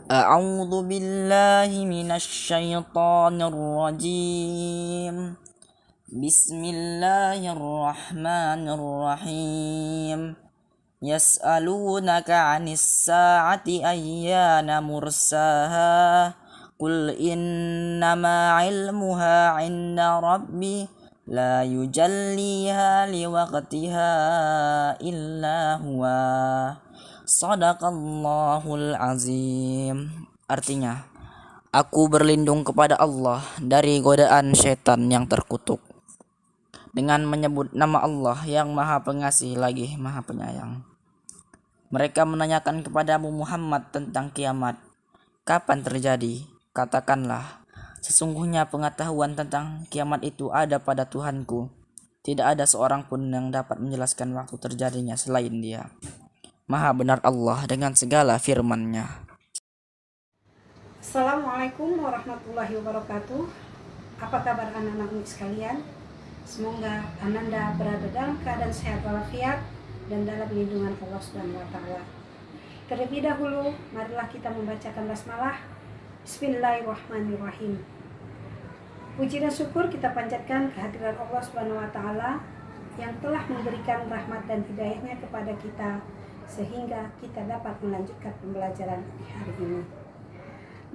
أعوذ بالله من الشيطان الرجيم. بسم الله الرحمن الرحيم. يسألونك عن الساعة أيان مرساها قل إنما علمها عند ربي لا يجليها لوقتها إلا هو. Sadaqallahul azim. Artinya, aku berlindung kepada Allah dari godaan setan yang terkutuk dengan menyebut nama Allah yang Maha Pengasih lagi Maha Penyayang. Mereka menanyakan kepadamu Muhammad tentang kiamat. Kapan terjadi? Katakanlah, sesungguhnya pengetahuan tentang kiamat itu ada pada Tuhanku. Tidak ada seorang pun yang dapat menjelaskan waktu terjadinya selain Dia. Maha benar Allah dengan segala firman-Nya. Assalamualaikum warahmatullahi wabarakatuh. Apa kabar anak-anak sekalian? Semoga Ananda berada dalam keadaan sehat walafiat dan dalam lindungan Allah Subhanahu wa taala. Terlebih dahulu, marilah kita membacakan basmalah. Bismillahirrahmanirrahim. Puji dan syukur kita panjatkan kehadiran Allah Subhanahu wa taala yang telah memberikan rahmat dan hidayahnya kepada kita sehingga kita dapat melanjutkan pembelajaran di hari ini.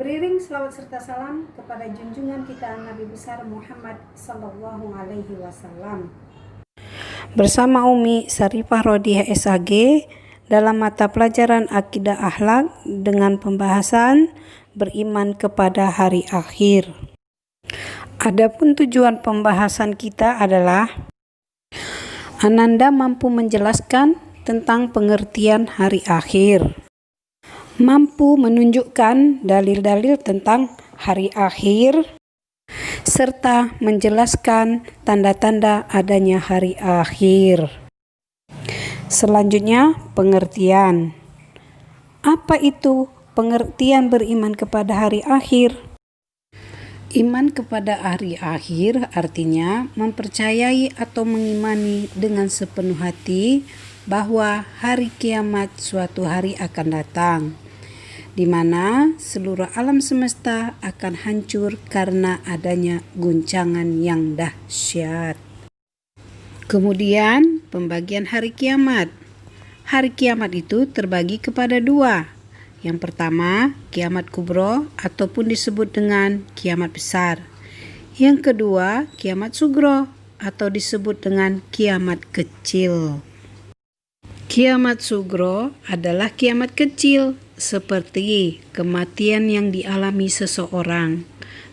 Beriring selawat serta salam kepada junjungan kita Nabi besar Muhammad sallallahu alaihi wasallam. Bersama Umi Sarifah Rodiah SAG dalam mata pelajaran Akidah Akhlak dengan pembahasan beriman kepada hari akhir. Adapun tujuan pembahasan kita adalah Ananda mampu menjelaskan tentang pengertian hari akhir, mampu menunjukkan dalil-dalil tentang hari akhir, serta menjelaskan tanda-tanda adanya hari akhir. Selanjutnya, pengertian. Apa itu pengertian beriman kepada hari akhir? Iman kepada hari akhir artinya mempercayai atau mengimani dengan sepenuh hati bahwa hari kiamat suatu hari akan datang, di mana seluruh alam semesta akan hancur karena adanya guncangan yang dahsyat. Kemudian pembagian hari kiamat. Hari kiamat itu terbagi kepada dua. Yang pertama, kiamat kubro ataupun disebut dengan kiamat besar. Yang kedua, kiamat sugro atau disebut dengan kiamat kecil. Kiamat sugro adalah kiamat kecil seperti kematian yang dialami seseorang,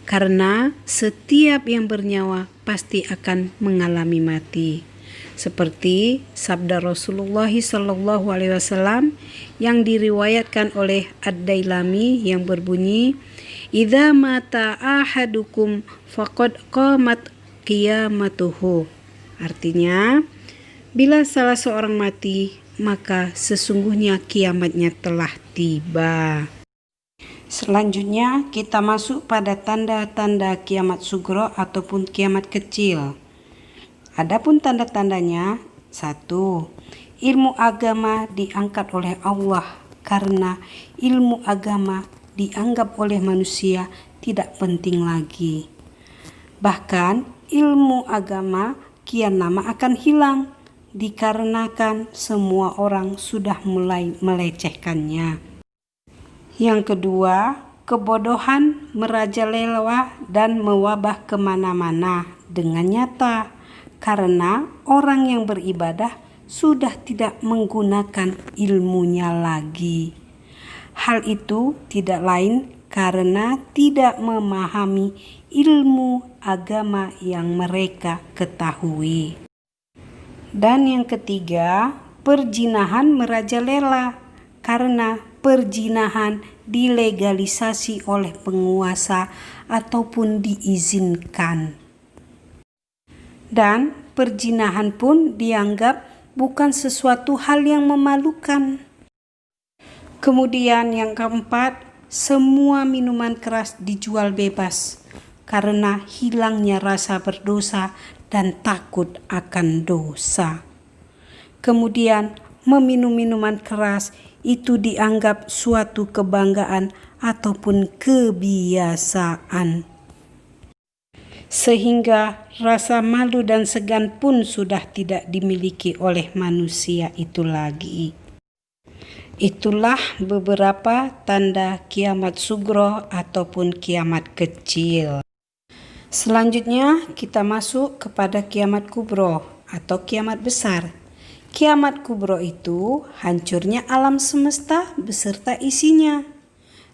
karena setiap yang bernyawa pasti akan mengalami mati. Seperti sabda Rasulullah SAW yang diriwayatkan oleh Ad-Dailami yang berbunyi, "Idza mata ahadukum faqad qamat qiyamatuhu." Artinya, bila salah seorang mati, maka sesungguhnya kiamatnya telah tiba. Selanjutnya kita masuk pada tanda-tanda kiamat sugro ataupun kiamat kecil. Adapun tanda-tandanya, 1. Ilmu agama diangkat oleh Allah karena ilmu agama dianggap oleh manusia tidak penting lagi. Bahkan ilmu agama kian lama akan hilang dikarenakan semua orang sudah mulai melecehkannya. Yang kedua, kebodohan merajalela dan mewabah kemana-mana dengan nyata karena orang yang beribadah sudah tidak menggunakan ilmunya lagi. Hal itu tidak lain karena tidak memahami ilmu agama yang mereka ketahui. Dan yang ketiga, perzinahan merajalela karena perzinahan dilegalisasi oleh penguasa ataupun diizinkan. Dan perzinahan pun dianggap bukan sesuatu hal yang memalukan. Kemudian yang keempat, semua minuman keras dijual bebas karena hilangnya rasa berdosa dan takut akan dosa. Kemudian meminum minuman keras itu dianggap suatu kebanggaan ataupun kebiasaan. Sehingga rasa malu dan segan pun sudah tidak dimiliki oleh manusia itu lagi. Itulah beberapa tanda kiamat sugro ataupun kiamat kecil. Selanjutnya kita masuk kepada kiamat kubro atau kiamat besar. Kiamat kubro itu hancurnya alam semesta beserta isinya,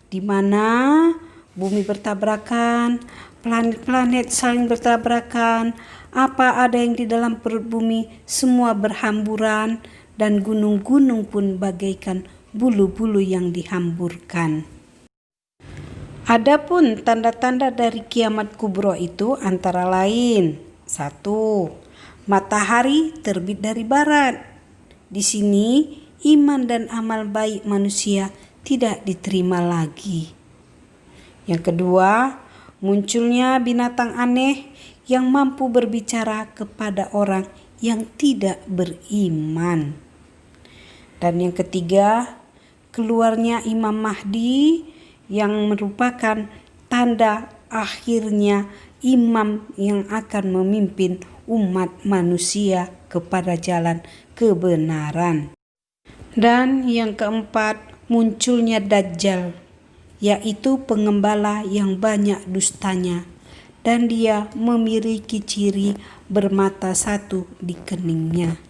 di mana bumi bertabrakan, planet-planet saling bertabrakan, apa ada yang di dalam perut bumi semua berhamburan, dan gunung-gunung pun bagaikan bulu-bulu yang dihamburkan. Adapun tanda-tanda dari kiamat kubro itu antara lain: 1. Matahari terbit dari barat. Di sini iman dan amal baik manusia tidak diterima lagi. Yang kedua, munculnya binatang aneh yang mampu berbicara kepada orang yang tidak beriman. Dan yang ketiga, keluarnya Imam Mahdi yang merupakan tanda akhirnya imam yang akan memimpin umat manusia kepada jalan kebenaran. Dan yang keempat, munculnya Dajjal, yaitu pengembala yang banyak dustanya, dan dia memiliki ciri bermata satu di keningnya.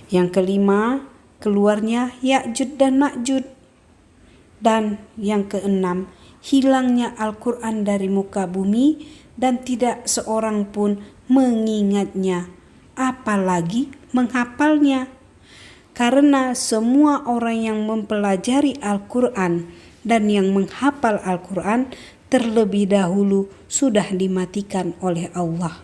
Yang kelima, keluarnya Ya'juj dan Ma'juj. Dan yang keenam, hilangnya Al-Quran dari muka bumi dan tidak seorang pun mengingatnya, apalagi menghafalnya. Karena semua orang yang mempelajari Al-Quran dan yang menghafal Al-Quran terlebih dahulu sudah dimatikan oleh Allah,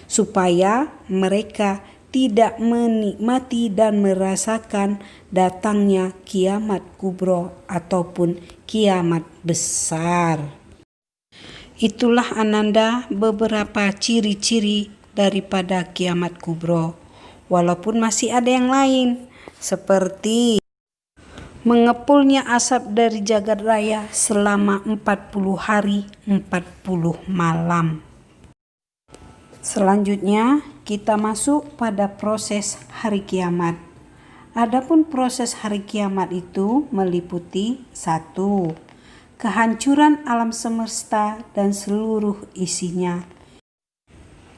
supaya mereka tidak menikmati dan merasakan datangnya kiamat kubro ataupun kiamat besar. Itulah ananda beberapa ciri-ciri daripada kiamat kubro. Walaupun masih ada yang lain, seperti mengepulnya asap dari jagat raya selama 40 hari 40 malam. Selanjutnya kita masuk pada proses hari kiamat. Adapun proses hari kiamat itu meliputi 1. Kehancuran alam semesta dan seluruh isinya.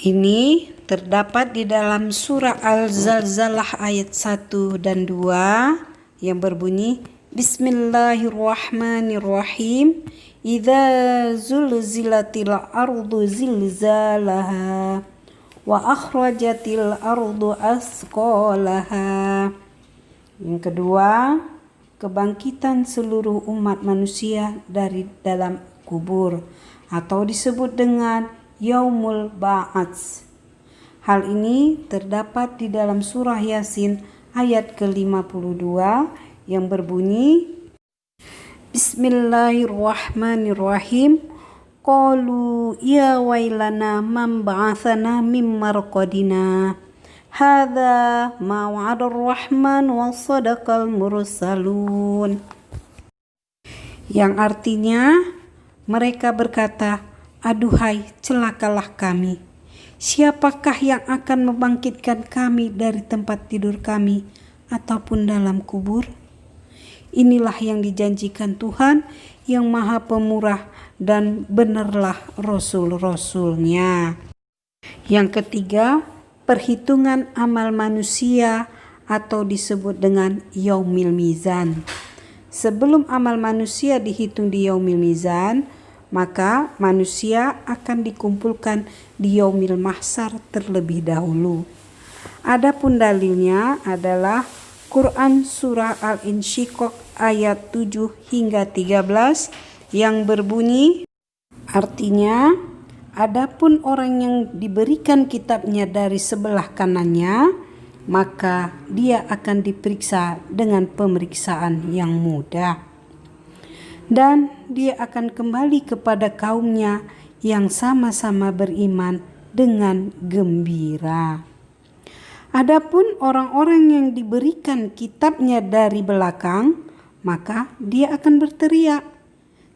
Ini terdapat di dalam surah Al-Zalzalah ayat 1 dan 2 yang berbunyi Bismillahirrahmanirrahim. Idza zulzilatil ardu zilzalaha wa akhrajatil ardu asqalaha. Yang kedua, kebangkitan seluruh umat manusia dari dalam kubur atau disebut dengan Yaumul Ba'ats. Hal ini terdapat di dalam surah Yasin ayat ke-52 yang berbunyi Bismillahirrahmanirrahim. Qalu ya wailana man ba'athana min marqadina. Hadza ma wa'ada ar-rahman wa sadaqal mursalun. Yang artinya mereka berkata, aduhai celakalah kami. Siapakah yang akan membangkitkan kami dari tempat tidur kami ataupun dalam kubur? Inilah yang dijanjikan Tuhan yang Maha Pemurah dan benarlah Rasul-Rasulnya. Yang ketiga, perhitungan amal manusia atau disebut dengan Yaumil Mizan. Sebelum amal manusia dihitung di Yaumil Mizan, maka manusia akan dikumpulkan di Yaumil Mahsyar terlebih dahulu. Adapun dalilnya adalah Quran surah Al-Insyiqaq ayat 7 hingga 13 yang berbunyi, artinya, adapun orang yang diberikan kitabnya dari sebelah kanannya, maka dia akan diperiksa dengan pemeriksaan yang mudah. Dan dia akan kembali kepada kaumnya yang sama-sama beriman dengan gembira. Adapun orang-orang yang diberikan kitabnya dari belakang, maka dia akan berteriak,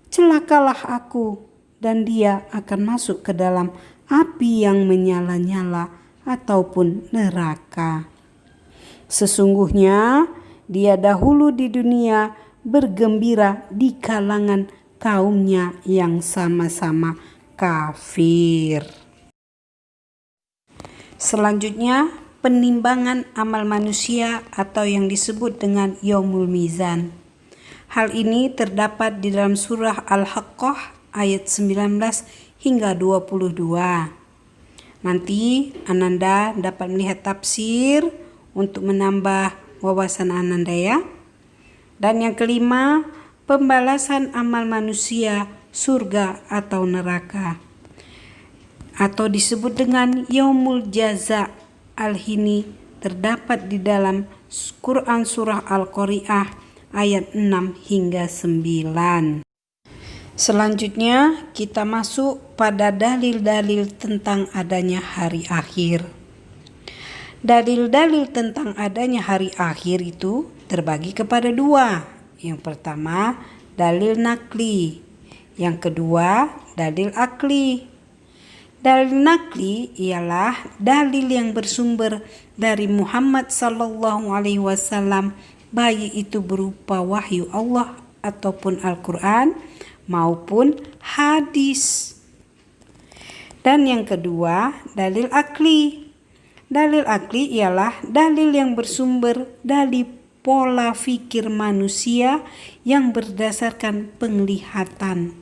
"Celakalah aku," dan dia akan masuk ke dalam api yang menyala-nyala ataupun neraka. Sesungguhnya dia dahulu di dunia bergembira di kalangan kaumnya yang sama-sama kafir. Selanjutnya, penimbangan amal manusia atau yang disebut dengan Yaumul Mizan. Hal ini terdapat di dalam surah Al-Haqqah ayat 19 hingga 22. Nanti Ananda dapat melihat tafsir untuk menambah wawasan Ananda ya. Dan yang kelima, pembalasan amal manusia, surga atau neraka, atau disebut dengan Yaumul Jaza. Al-Hini terdapat di dalam Quran surah Al-Qari'ah ayat 6 hingga 9. Selanjutnya kita masuk pada dalil-dalil tentang adanya hari akhir. Dalil-dalil tentang adanya hari akhir itu terbagi kepada dua. Yang pertama, dalil nakli. Yang kedua, dalil akli. Dalil nakli ialah dalil yang bersumber dari Muhammad sallallahu alaihi wasallam, baik itu berupa wahyu Allah ataupun Al-Quran maupun hadis. Dan yang kedua, dalil akli. Dalil akli ialah dalil yang bersumber dari pola fikir manusia yang berdasarkan penglihatan.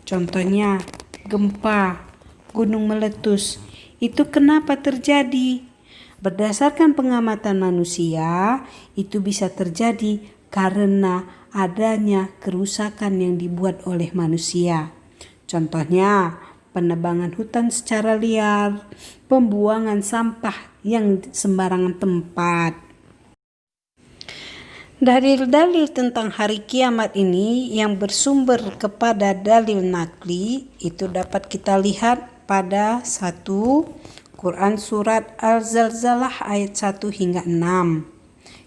Contohnya, gempa, gunung meletus, itu kenapa terjadi? Berdasarkan pengamatan manusia, itu bisa terjadi karena adanya kerusakan yang dibuat oleh manusia. Contohnya, penebangan hutan secara liar, pembuangan sampah yang sembarangan tempat. Dalil-dalil tentang hari kiamat ini yang bersumber kepada dalil nakli itu dapat kita lihat pada 1 Quran surat Al-Zalzalah ayat 1 hingga 6.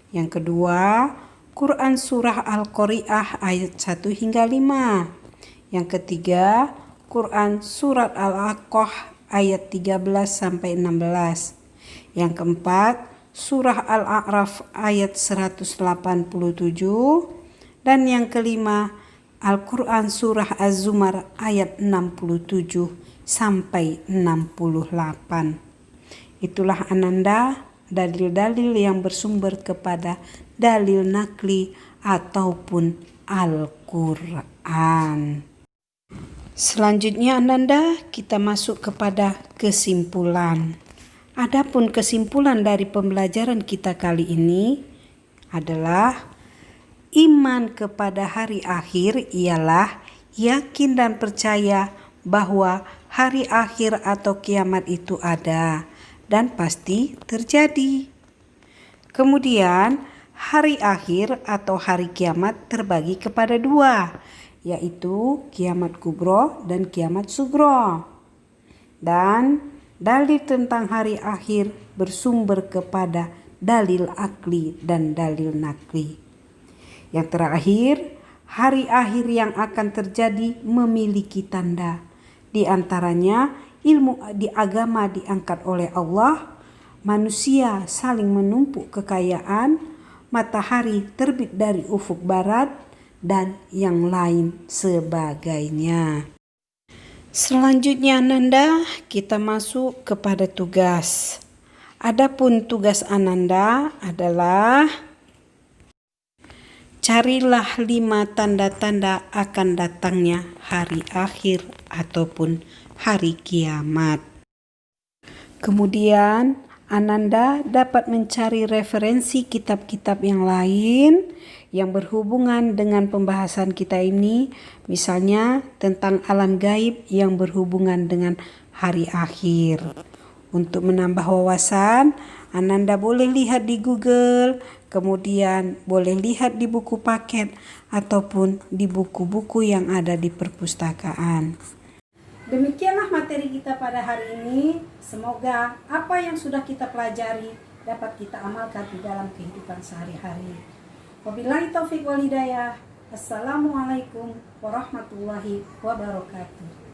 Yang kedua, Quran surah Al-Qari'ah ayat 1 hingga 5. Yang ketiga, Quran surat Al-Haqqah ayat 13 sampai 16. Yang keempat, surah Al-A'raf ayat 187. Dan yang kelima, Al-Quran surah Az-Zumar ayat 67 sampai 68. Itulah Ananda dalil-dalil yang bersumber kepada dalil nakli ataupun Al-Quran. Selanjutnya Ananda kita masuk kepada kesimpulan. Adapun kesimpulan dari pembelajaran kita kali ini adalah iman kepada hari akhir ialah yakin dan percaya bahwa hari akhir atau kiamat itu ada dan pasti terjadi. Kemudian hari akhir atau hari kiamat terbagi kepada dua, yaitu kiamat kubro dan kiamat sugro. Dan dalil tentang hari akhir bersumber kepada dalil akli dan dalil nakli. Yang terakhir, hari akhir yang akan terjadi memiliki tanda. Di antaranya ilmu di agama diangkat oleh Allah, manusia saling menumpuk kekayaan, matahari terbit dari ufuk barat, dan yang lain sebagainya. Selanjutnya Ananda kita masuk kepada tugas. Adapun tugas Ananda adalah carilah 5 tanda-tanda akan datangnya hari akhir ataupun hari kiamat. Kemudian Ananda dapat mencari referensi kitab-kitab yang lain yang berhubungan dengan pembahasan kita ini, misalnya tentang alam gaib yang berhubungan dengan hari akhir. Untuk menambah wawasan, Ananda boleh lihat di Google, kemudian boleh lihat di buku paket ataupun di buku-buku yang ada di perpustakaan. Demikianlah materi kita pada hari ini. Semoga apa yang sudah kita pelajari dapat kita amalkan di dalam kehidupan sehari-hari. Wabillahi taufiq wal hidayah. Assalamualaikum warahmatullahi wabarakatuh.